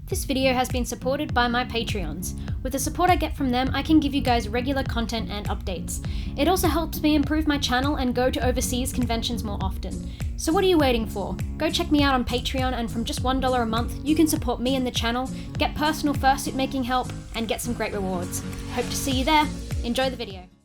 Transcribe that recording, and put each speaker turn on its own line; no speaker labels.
This video has been supported by my Patreons. With the support I get from them, I can give you guys regular content and updates. It also helps me improve my channel and go to overseas conventions more often. So what are you waiting for? Go check me out on Patreon, and from just $1 a month, you can support me and the channel, get personal fursuit making help, and get some great rewards. Hope to see you there. Enjoy the video.